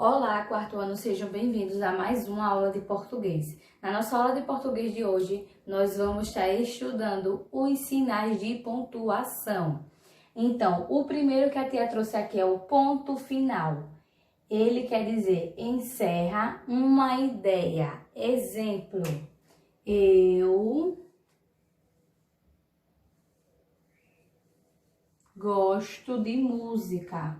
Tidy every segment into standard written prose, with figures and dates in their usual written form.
Olá, quarto ano, sejam bem-vindos a mais uma aula de português. Na nossa aula de português de hoje, nós vamos estar estudando os sinais de pontuação. Então, o primeiro que a tia trouxe aqui é o ponto final. Ele quer dizer encerra uma ideia. Exemplo, eu gosto de música.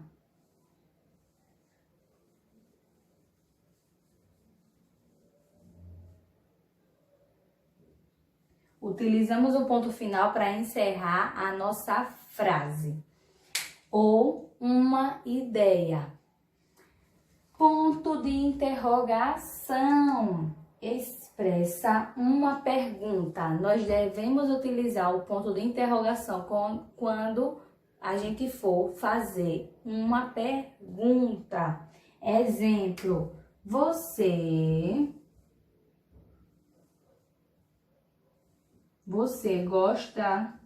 Utilizamos o ponto final para encerrar a nossa frase. Ou uma ideia. Ponto de interrogação. Expressa uma pergunta. Nós devemos utilizar o ponto de interrogação quando a gente for fazer uma pergunta. Exemplo, você gosta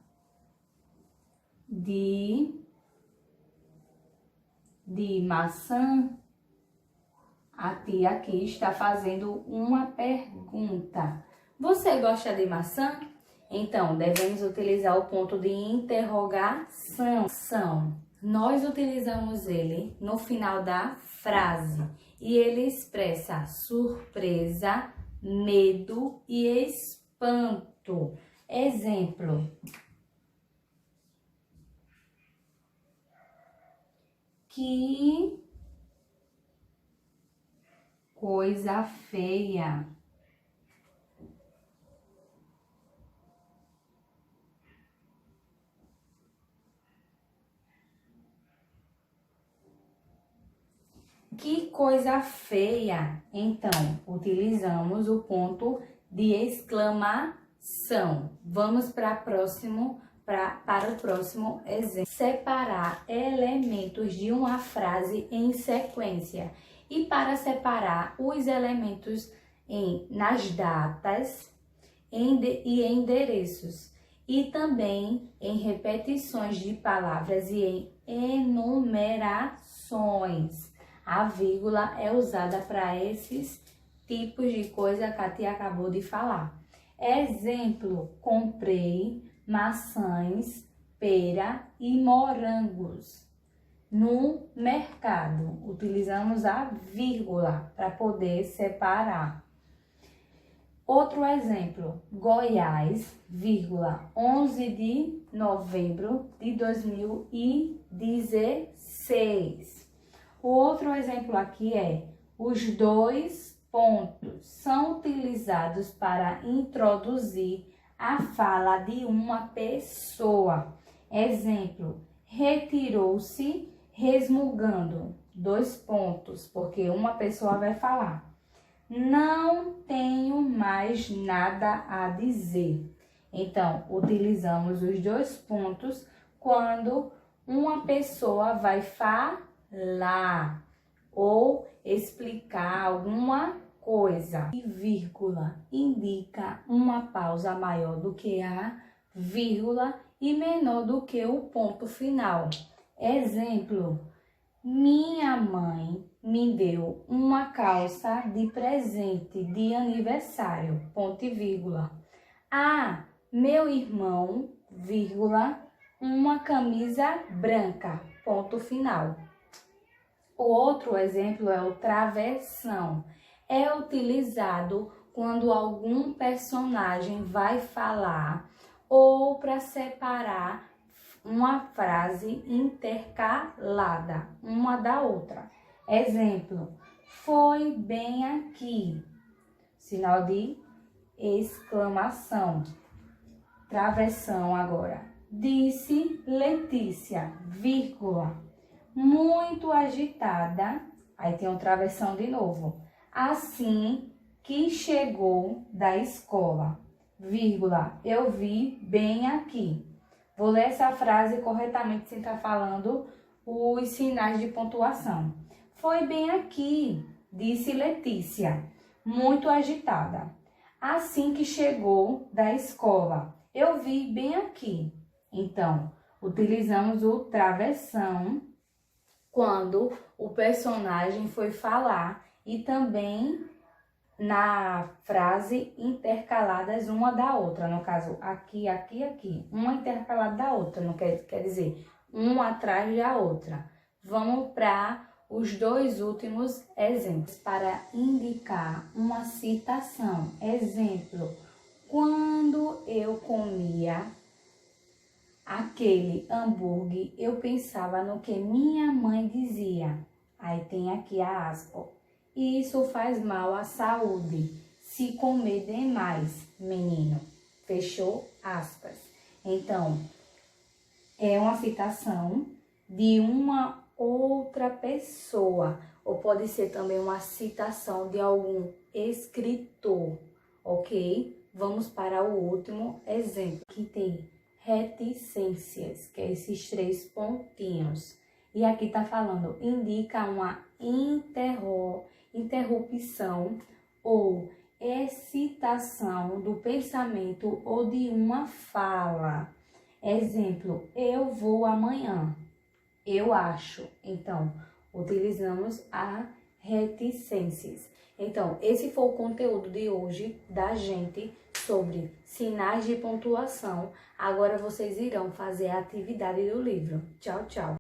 de maçã? A tia aqui está fazendo uma pergunta. Você gosta de maçã? Então, devemos utilizar o ponto de interrogação. Nós utilizamos ele no final da frase e ele expressa surpresa, medo e espanto. Exemplo, que coisa feia. Que coisa feia. Então, utilizamos o ponto de exclamação. Vamos para o próximo exemplo. Separar elementos de uma frase em sequência. E para separar os elementos nas datas e endereços. E também em repetições de palavras e em enumerações. A vírgula é usada para esses tipos de coisa que a tia acabou de falar. Exemplo, comprei maçãs, pera e morangos no mercado. Utilizamos a vírgula para poder separar. Outro exemplo, Goiás, vírgula, 11 de novembro de 2016. O outro exemplo aqui é os dois pontos são utilizados para introduzir a fala de uma pessoa. Exemplo, retirou-se resmungando. 2 pontos, porque uma pessoa vai falar. Não tenho mais nada a dizer. Então, utilizamos os 2 pontos quando uma pessoa vai falar ou explicar alguma coisa. E vírgula indica uma pausa maior do que a vírgula e menor do que o ponto final. Exemplo, minha mãe me deu uma calça de presente de aniversário, ponto e vírgula. Ah, meu irmão, vírgula, uma camisa branca, ponto final. O outro exemplo é o travessão. É utilizado quando algum personagem vai falar ou para separar uma frase intercalada, uma da outra. Exemplo, foi bem aqui, sinal de exclamação. Travessão agora. Disse Letícia, vírgula, muito agitada, aí tem um travessão de novo, assim que chegou da escola, vírgula, eu vi bem aqui. Vou ler essa frase corretamente sem estar falando os sinais de pontuação. Foi bem aqui, disse Letícia, muito agitada. Assim que chegou da escola, eu vi bem aqui. Então, utilizamos o travessão quando o personagem foi falar e também na frase intercaladas uma da outra, no caso aqui, aqui, aqui, uma intercalada da outra, não quer dizer uma atrás da outra. Vamos para os dois últimos exemplos para indicar uma citação. Exemplo: quando eu comia aquele hambúrguer, eu pensava no que minha mãe dizia. Aí tem aqui a aspa. Isso faz mal à saúde, se comer demais, menino. Fechou aspas. Então, é uma citação de uma outra pessoa, ou pode ser também uma citação de algum escritor, ok? Vamos para o último exemplo, que tem reticências, que é esses 3 pontinhos. E aqui tá falando, indica uma interrupção ou excitação do pensamento ou de uma fala. Exemplo: eu vou amanhã. Eu acho. Então, utilizamos a reticências. Então, esse foi o conteúdo de hoje da gente sobre sinais de pontuação. Agora vocês irão fazer a atividade do livro. Tchau, tchau.